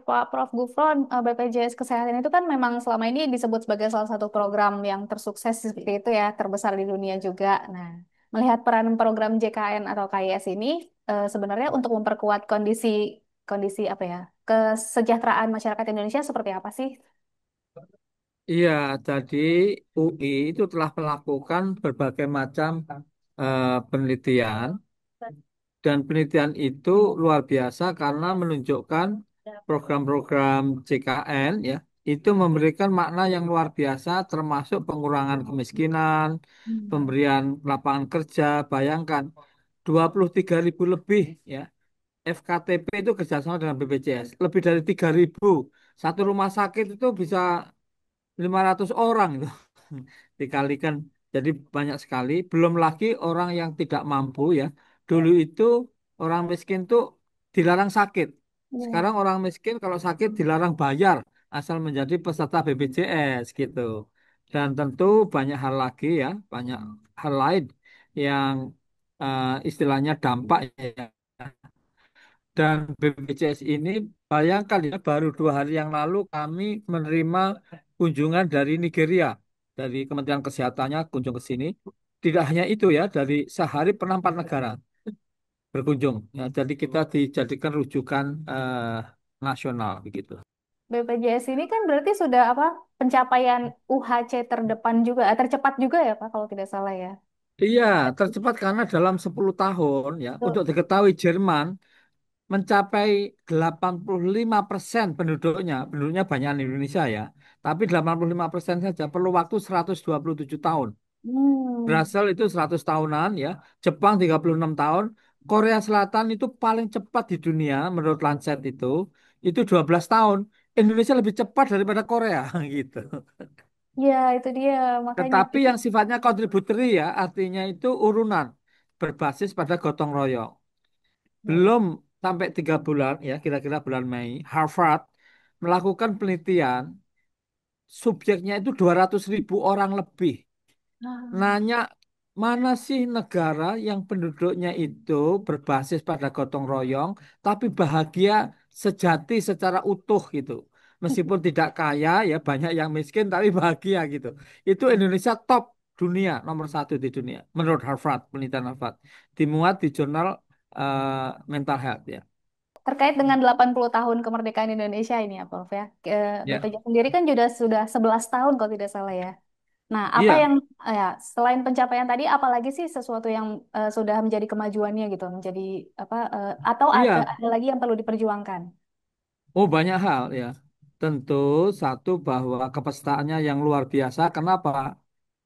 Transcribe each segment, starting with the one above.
Pak Prof. Gufron, BPJS Kesehatan itu kan memang selama ini disebut sebagai salah satu program yang tersukses seperti itu ya, terbesar di dunia juga. Nah, melihat peran program JKN atau KIS ini sebenarnya untuk memperkuat kondisi kondisi apa ya, kesejahteraan masyarakat Indonesia seperti apa sih? Iya, jadi UI itu telah melakukan berbagai macam penelitian dan penelitian itu luar biasa karena menunjukkan program-program JKN ya itu memberikan makna yang luar biasa termasuk pengurangan kemiskinan, Hmm. pemberian lapangan kerja. Bayangkan 23.000 lebih ya FKTP itu kerjasama dengan BPJS lebih dari 3.000. Satu rumah sakit itu bisa 500 orang itu dikalikan jadi banyak sekali, belum lagi orang yang tidak mampu ya. Dulu itu orang miskin tuh dilarang sakit, Iya. sekarang orang miskin kalau sakit dilarang bayar asal menjadi peserta BPJS gitu. Dan tentu banyak hal lagi ya, banyak hal lain yang istilahnya dampak ya. Dan BPJS ini, bayangkan ya, baru 2 hari yang lalu kami menerima kunjungan dari Nigeria, dari Kementerian Kesehatannya kunjung ke sini. Tidak hanya itu ya, dari sehari pernah 4 negara berkunjung. Ya, jadi kita dijadikan rujukan nasional begitu. BPJS ini kan berarti sudah apa pencapaian UHC terdepan juga, tercepat juga ya Pak kalau tidak salah ya. Iya, tercepat karena dalam 10 tahun ya, Betul. untuk diketahui Jerman mencapai 85% penduduknya banyak di Indonesia ya, tapi 85% saja perlu waktu 127 tahun. Hmm. Brasil itu 100 tahunan ya, Jepang 36 tahun, Korea Selatan itu paling cepat di dunia menurut Lancet itu 12 tahun. Indonesia lebih cepat daripada Korea gitu. Ya, itu dia makanya. Tetapi yang sifatnya contributory ya, artinya itu urunan berbasis pada gotong royong. Ya. Belum sampai 3 bulan ya, kira-kira bulan Mei, Harvard melakukan penelitian, subjeknya itu 200.000 orang lebih. Ah. Nanya mana sih negara yang penduduknya itu berbasis pada gotong royong, tapi bahagia sejati secara utuh gitu. Meskipun tidak kaya ya, banyak yang miskin tapi bahagia gitu. Itu Indonesia top dunia, nomor satu di dunia menurut Harvard, penelitian Harvard. Dimuat di jurnal Mental Health ya. Terkait dengan 80 tahun kemerdekaan Indonesia ini ya, Prof ya. Ya. BPJS sendiri kan sudah 11 tahun kalau tidak salah ya. Nah, apa Iya, yang ya selain pencapaian tadi, apalagi sih sesuatu yang sudah menjadi kemajuannya gitu, menjadi apa atau iya. ada lagi yang perlu diperjuangkan? Oh, banyak hal ya. Tentu satu bahwa kepesertaannya yang luar biasa. Kenapa?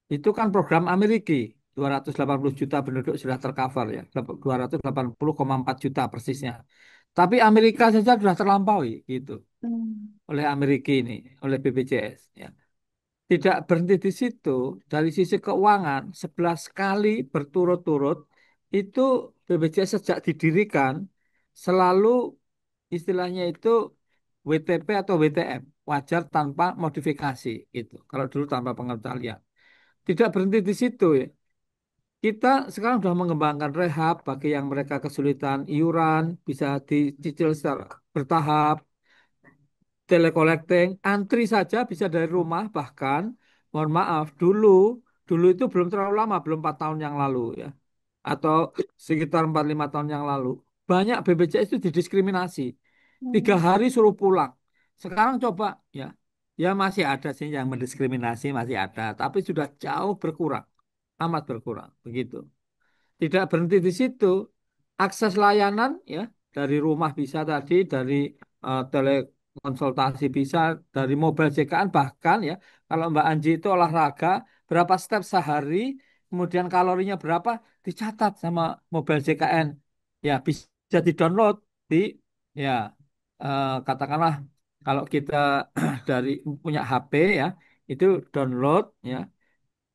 Itu kan program Amerika. 280 juta penduduk sudah tercover ya. 280,4 juta persisnya. Tapi Amerika saja sudah terlampaui gitu Hmm. oleh Amerika ini, oleh BPJS ya. Tidak berhenti di situ, dari sisi keuangan 11 kali berturut-turut itu BPJS sejak didirikan selalu istilahnya itu WTP atau WTM, wajar tanpa modifikasi itu. Kalau dulu tanpa pengecualian. Tidak berhenti di situ ya. Kita sekarang sudah mengembangkan rehab bagi yang mereka kesulitan iuran, bisa dicicil secara bertahap, telecollecting, antri saja bisa dari rumah bahkan, mohon maaf, dulu itu belum terlalu lama, belum 4 tahun yang lalu ya, atau sekitar 4-5 tahun yang lalu, banyak BPJS itu didiskriminasi. Tiga Hmm. hari suruh pulang. Sekarang coba ya, ya masih ada sih yang mendiskriminasi, masih ada, tapi sudah jauh berkurang, amat berkurang, begitu. Tidak berhenti di situ. Akses layanan ya dari rumah bisa tadi, dari telekonsultasi bisa, dari mobil JKN bahkan ya. Kalau Mbak Anji itu olahraga berapa step sehari, kemudian kalorinya berapa dicatat sama mobil JKN. Ya bisa di-download di ya katakanlah kalau kita dari punya HP ya itu download ya,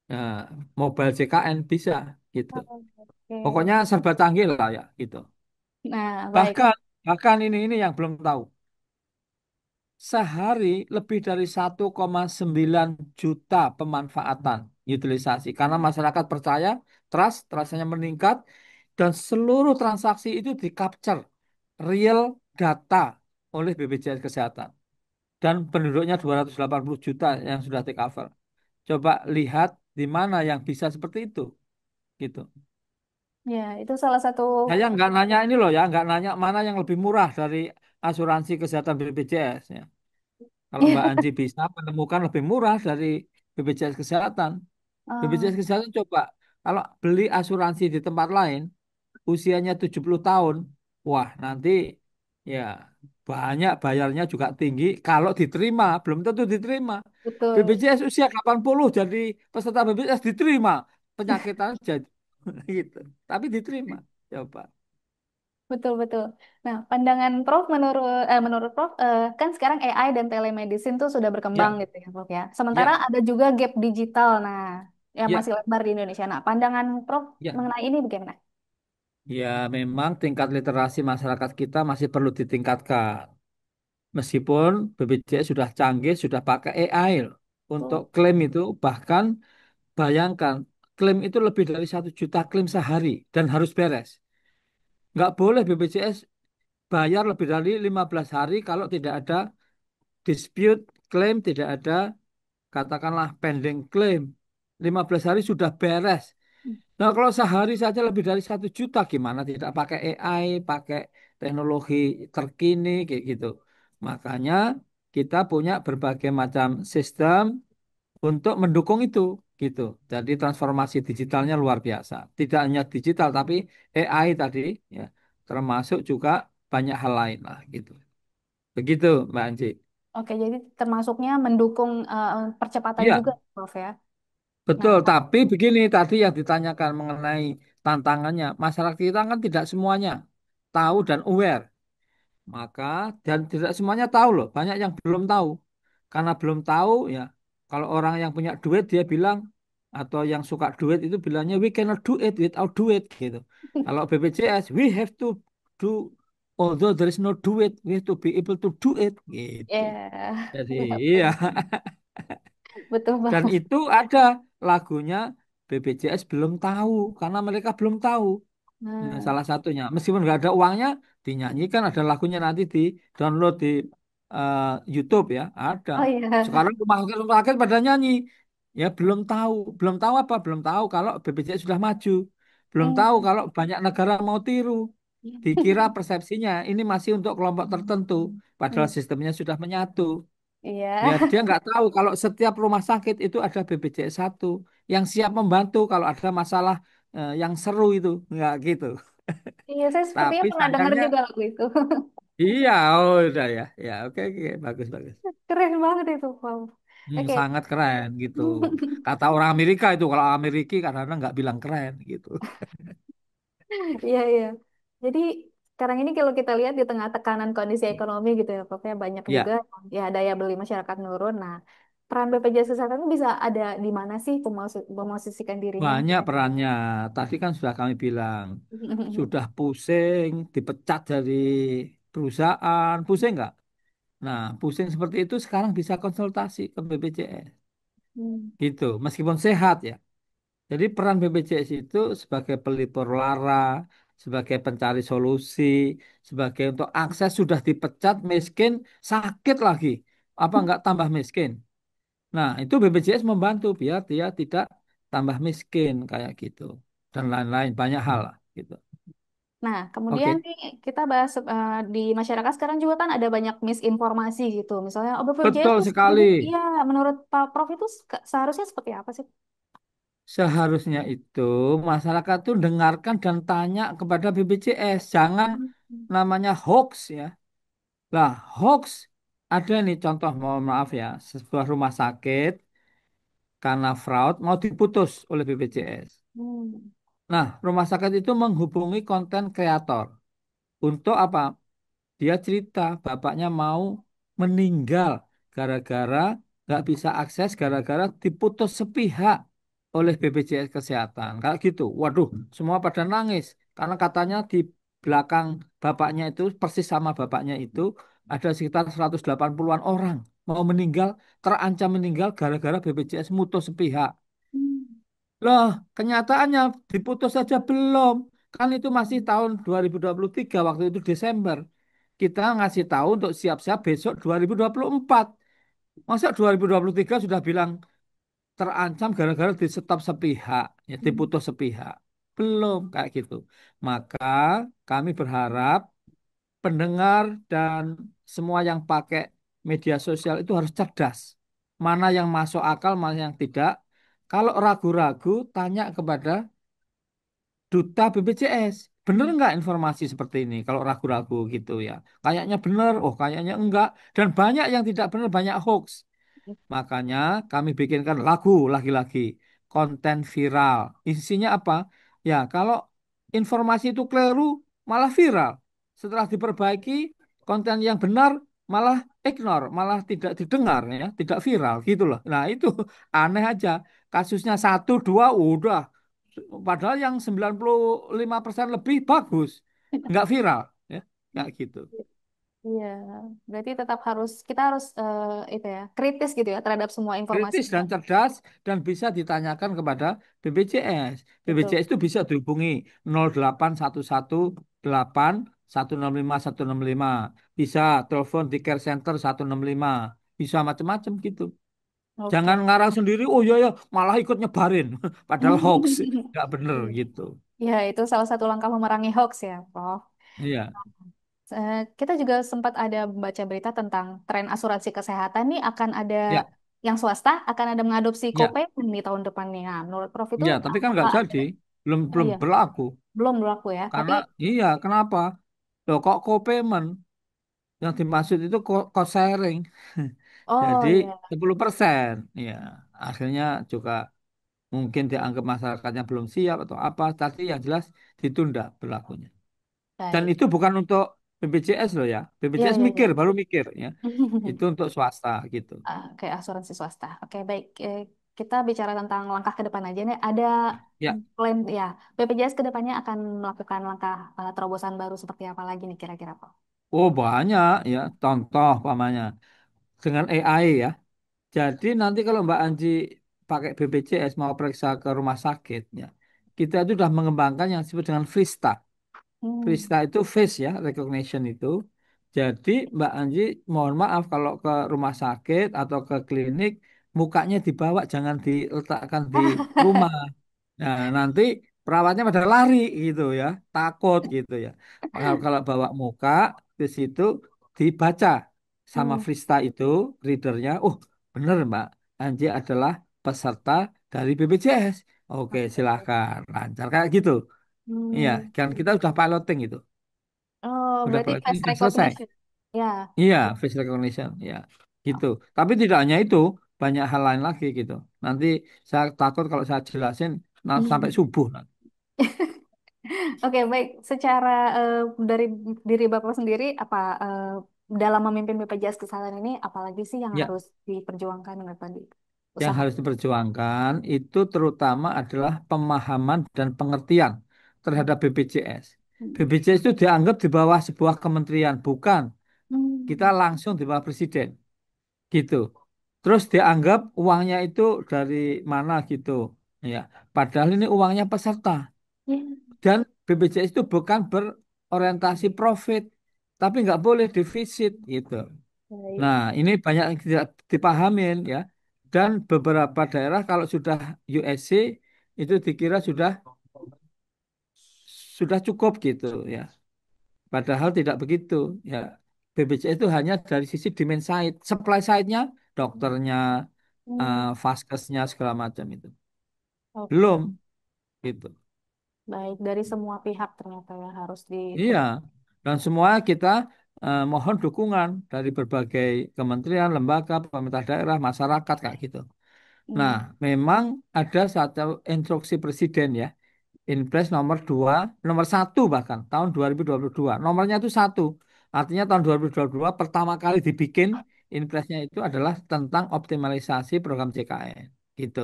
Nah, mobile JKN bisa gitu. Oke. Pokoknya serba canggih lah ya gitu. Nah, baik. Bahkan bahkan ini yang belum tahu. Sehari lebih dari 1,9 juta pemanfaatan utilisasi karena masyarakat percaya, trustnya meningkat dan seluruh transaksi itu di capture real data oleh BPJS Kesehatan. Dan penduduknya 280 juta yang sudah take cover. Coba lihat di mana yang bisa seperti itu, gitu. Ya, itu salah satu. Saya nggak nanya ini loh ya, nggak nanya mana yang lebih murah dari asuransi kesehatan BPJS ya. Kalau Mbak Anji bisa menemukan lebih murah dari BPJS Kesehatan, Ah, BPJS Kesehatan coba kalau beli asuransi di tempat lain, usianya 70 tahun, wah nanti ya banyak bayarnya juga tinggi kalau diterima, belum tentu diterima. betul, BPJS usia 80 jadi peserta BPJS diterima, penyakitan jadi gitu. Tapi diterima. Coba. betul, betul. Nah, pandangan Prof menurut Prof kan sekarang AI dan telemedicine tuh sudah berkembang Ya, gitu ya, Prof ya. Sementara ya, ada juga gap digital. Nah, yang masih ya, lebar di Indonesia. Nah, pandangan Prof ya. mengenai ini bagaimana? Ya, memang tingkat literasi masyarakat kita masih perlu ditingkatkan. Meskipun BPJS sudah canggih, sudah pakai AI loh. Untuk Tuh. klaim itu, bahkan bayangkan, klaim itu lebih dari 1 juta klaim sehari dan harus beres. Nggak boleh BPJS bayar lebih dari 15 hari kalau tidak ada dispute klaim, tidak ada katakanlah pending klaim. 15 hari sudah beres. Nah, kalau sehari saja lebih dari 1 juta, gimana tidak pakai AI, pakai teknologi terkini, kayak gitu. Makanya kita punya berbagai macam sistem untuk mendukung itu, gitu. Jadi transformasi digitalnya luar biasa. Tidak hanya digital, tapi AI tadi, ya, termasuk juga banyak hal lain lah, gitu. Begitu, Mbak Anji. Oke, jadi termasuknya mendukung percepatan Iya, juga, Prof ya. Nah, betul. Tapi begini tadi yang ditanyakan mengenai tantangannya, masyarakat kita kan tidak semuanya tahu dan aware. Maka dan tidak semuanya tahu loh, banyak yang belum tahu. Karena belum tahu ya, kalau orang yang punya duit dia bilang atau yang suka duit itu bilangnya we cannot do it without duit gitu. Kalau BPJS we have to do although there is no duit, we have to be able to do it gitu. ya, Jadi oke, iya. betul Dan banget. itu ada lagunya BPJS belum tahu karena mereka belum tahu. Nah, Nah, salah satunya, meskipun nggak ada uangnya, dinyanyikan ada lagunya nanti di download di eh, YouTube ya, ada. oh iya, Sekarang rumah sakit pada nyanyi, ya belum tahu apa, belum tahu kalau BPJS sudah maju, belum tahu Hmm. kalau banyak negara mau tiru. Dikira persepsinya ini masih untuk kelompok tertentu, padahal sistemnya sudah menyatu. Iya, Ya, dia nggak tahu kalau setiap rumah sakit itu ada BPJS 1 yang siap membantu kalau ada masalah yang seru itu, nggak gitu. iya, saya sepertinya Tapi pernah dengar sayangnya, juga lagu itu. iya, oh udah ya, ya oke oke bagus bagus. Keren banget itu, wow. Oke. Sangat keren gitu. Kata orang Amerika itu kalau Amerika kadang-kadang nggak bilang keren gitu. Iya, iya. Jadi sekarang ini kalau kita lihat di tengah tekanan kondisi ekonomi gitu ya, pokoknya banyak juga Ya, ya daya beli masyarakat menurun. Nah, peran BPJS Kesehatan itu bisa ada di mana sih memosisikan dirinya? banyak perannya. Tadi kan sudah kami bilang, sudah pusing, dipecat dari perusahaan, pusing nggak? Nah, pusing seperti itu sekarang bisa konsultasi ke BPJS. Hmm. Gitu, meskipun sehat ya. Jadi peran BPJS itu sebagai pelipur lara, sebagai pencari solusi, sebagai untuk akses sudah dipecat miskin, sakit lagi, apa enggak tambah miskin. Nah, itu BPJS membantu biar dia tidak tambah miskin kayak gitu dan lain-lain banyak hal lah gitu. Nah, kemudian Oke, nih kita bahas di masyarakat sekarang juga kan ada banyak misinformasi gitu. Misalnya, oh BPJS betul tuh sekali. iya, menurut Pak Prof itu seharusnya seperti apa sih? Seharusnya itu masyarakat tuh dengarkan dan tanya kepada BPJS, jangan Hmm. namanya hoax ya. Lah, hoax ada nih contoh, mohon maaf ya, sebuah rumah sakit karena fraud mau diputus oleh BPJS. Hmm. Nah, rumah sakit itu menghubungi konten kreator untuk apa? Dia cerita bapaknya mau meninggal gara-gara nggak bisa akses gara-gara diputus sepihak oleh BPJS Kesehatan. Kayak gitu. Waduh, semua pada nangis karena katanya di belakang bapaknya itu persis sama bapaknya itu ada sekitar 180-an orang mau meninggal, terancam meninggal gara-gara BPJS mutus sepihak. Hmm. Loh, kenyataannya diputus saja belum. Kan itu masih tahun 2023 waktu itu Desember. kita ngasih tahu untuk siap-siap besok 2024. Masa 2023 sudah bilang terancam gara-gara di stop sepihak, ya Hmm. diputus sepihak. Belum kayak gitu. Maka kami berharap pendengar dan semua yang pakai media sosial itu harus cerdas. Mana yang masuk akal, mana yang tidak. Kalau ragu-ragu, tanya kepada Duta BPJS. Bener nggak informasi seperti ini? Kalau ragu-ragu gitu ya. Kayaknya bener, oh kayaknya enggak. Dan banyak yang tidak benar, banyak hoax. Makanya kami bikinkan lagu lagi-lagi, konten viral. Isinya apa? Ya, kalau informasi itu keliru, malah viral. Setelah diperbaiki, konten yang benar malah ignore, malah tidak didengar ya, tidak viral gitu loh. Nah, itu aneh aja. Kasusnya satu, dua, udah. Padahal yang 95% lebih bagus, nggak viral ya, kayak gitu. Iya, berarti tetap harus kita harus itu ya kritis gitu ya terhadap semua informasi. Kritis dan cerdas dan bisa ditanyakan kepada BPJS. Betul. BPJS itu bisa dihubungi 08118165 bisa telepon di care center 165 bisa macam-macam gitu. Jangan Oke. ngarang sendiri, oh iya ya malah ikut nyebarin, padahal hoax, nggak bener Iya. gitu. Ya, itu salah satu langkah memerangi hoax ya, Prof. Iya, Kita juga sempat ada baca berita tentang tren asuransi kesehatan nih akan ada ya, yang swasta akan ada mengadopsi ya, copay di tahun depan nih. Nah, menurut Prof itu ya. Tapi kan apakah nggak ada? jadi, belum Oh belum iya, berlaku. belum berlaku ya. Tapi Karena iya, kenapa? Loh, kok co-payment yang dimaksud itu cost sharing. oh Jadi iya, 10%. Ya, akhirnya juga mungkin dianggap masyarakatnya belum siap atau apa. Tapi yang jelas ditunda berlakunya. Dan baik. itu bukan untuk BPJS loh ya. Iya, BPJS iya, iya. mikir, baru mikir ya. Itu untuk swasta gitu. Kayak asuransi swasta. Oke, baik. Kita bicara tentang langkah ke depan aja nih. Ada Ya, plan ya. BPJS ke depannya akan melakukan langkah terobosan baru seperti apa lagi nih kira-kira, Pak? oh banyak ya. Contoh pamannya dengan AI ya. Jadi nanti kalau Mbak Anji pakai BPJS mau periksa ke rumah sakit ya, kita itu sudah mengembangkan yang disebut dengan Frista. Hmm. Frista itu face ya, recognition itu. Jadi Mbak Anji mohon maaf kalau ke rumah sakit atau ke klinik mukanya dibawa jangan diletakkan di rumah. Nah, nanti perawatnya pada lari gitu ya, takut gitu ya. Kalau bawa muka ke situ dibaca sama Hmm. Frista itu readernya, oh bener Mbak, Anji adalah peserta dari BPJS. Oke, silakan lancar kayak gitu. Iya, Hmm. kan kita udah piloting itu, Oh, udah berarti piloting face dan selesai. recognition. Ya. Iya, face recognition, ya, gitu. Tapi tidak hanya itu, banyak hal lain lagi gitu. Nanti saya takut kalau saya jelasin sampai subuh. Oke, baik. Secara dari diri Bapak sendiri, apa dalam memimpin BPJS Kesehatan ini, apalagi sih yang Ya, harus diperjuangkan dengan tadi yang usaha? harus diperjuangkan itu terutama adalah pemahaman dan pengertian terhadap BPJS. Hmm. BPJS itu dianggap di bawah sebuah kementerian, bukan. Kita Hmm. langsung di bawah presiden, gitu. Terus dianggap uangnya itu dari mana gitu. Ya, padahal ini uangnya peserta. Ya, Dan BPJS itu bukan berorientasi profit, tapi nggak boleh defisit gitu. baik. Nah, ini banyak yang tidak dipahamin ya. Dan beberapa daerah kalau sudah USC itu dikira sudah cukup gitu ya. Padahal tidak begitu ya. BPJS itu hanya dari sisi demand side, supply side-nya, dokternya, Hmm. vaskesnya segala macam itu. Oke, Belum gitu. baik. Dari semua pihak ternyata ya harus Iya. diperjuangkan. Dan semua kita mohon dukungan dari berbagai kementerian, lembaga, pemerintah daerah, masyarakat kayak gitu. Nah, Hmm. memang ada satu instruksi presiden ya, Inpres nomor 2, nomor 1 bahkan tahun 2022. Nomornya itu 1. Artinya tahun 2022 pertama kali dibikin Inpresnya itu adalah tentang optimalisasi program JKN. Gitu.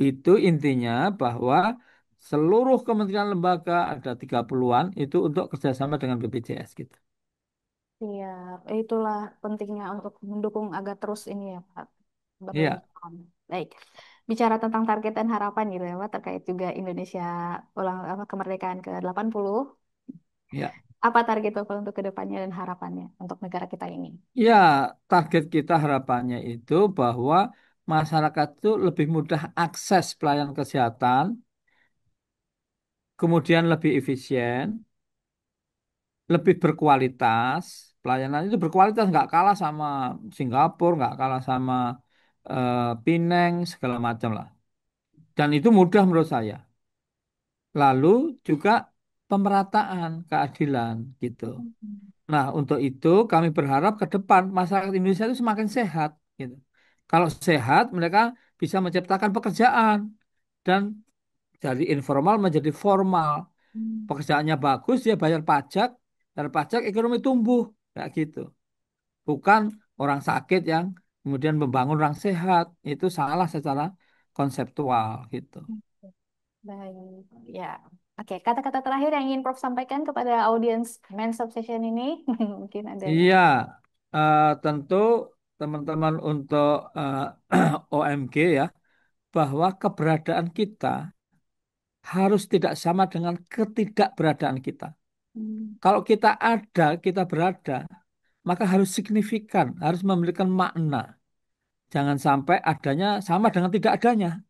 Itu intinya bahwa seluruh kementerian lembaga ada 30-an itu untuk kerjasama dengan BPJS gitu. Iya, itulah pentingnya untuk mendukung agar terus ini ya Pak Iya, berlanjut. Baik, bicara tentang target dan harapan gitu ya Pak terkait juga Indonesia ulang apa kemerdekaan ke-80. iya. Apa target Bapak untuk kedepannya dan harapannya untuk negara kita ini? Ya, target kita harapannya itu bahwa masyarakat itu lebih mudah akses pelayanan kesehatan, kemudian lebih efisien, lebih berkualitas. Pelayanan itu berkualitas, nggak kalah sama Singapura, nggak kalah sama Pineng, segala macam lah. Dan itu mudah menurut saya. Lalu juga pemerataan keadilan gitu. Hmm. Nah, untuk itu kami berharap ke depan masyarakat Indonesia itu semakin sehat gitu. Kalau sehat, mereka bisa menciptakan pekerjaan dan dari informal menjadi formal. Hmm. Pekerjaannya bagus, dia bayar pajak, dari pajak ekonomi tumbuh, kayak gitu. Bukan orang sakit yang kemudian membangun orang sehat. Itu salah secara konseptual gitu. Baik, ya. Oke, kata-kata terakhir yang ingin Prof sampaikan kepada audiens Men's Obsession ini mungkin ada. Iya, tentu teman-teman untuk OMG ya, bahwa keberadaan kita harus tidak sama dengan ketidakberadaan kita. Hmm. Kalau kita ada, kita berada, maka harus signifikan, harus memberikan makna. Jangan sampai adanya sama dengan tidak adanya.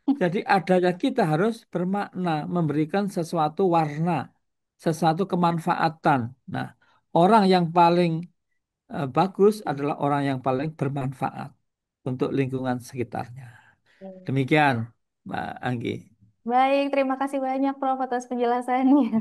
Jadi adanya kita harus bermakna, memberikan sesuatu warna, sesuatu kemanfaatan. Nah, orang yang paling bagus adalah orang yang paling bermanfaat untuk lingkungan sekitarnya. Demikian, Mbak Anggi. Baik, terima kasih banyak Prof atas penjelasannya.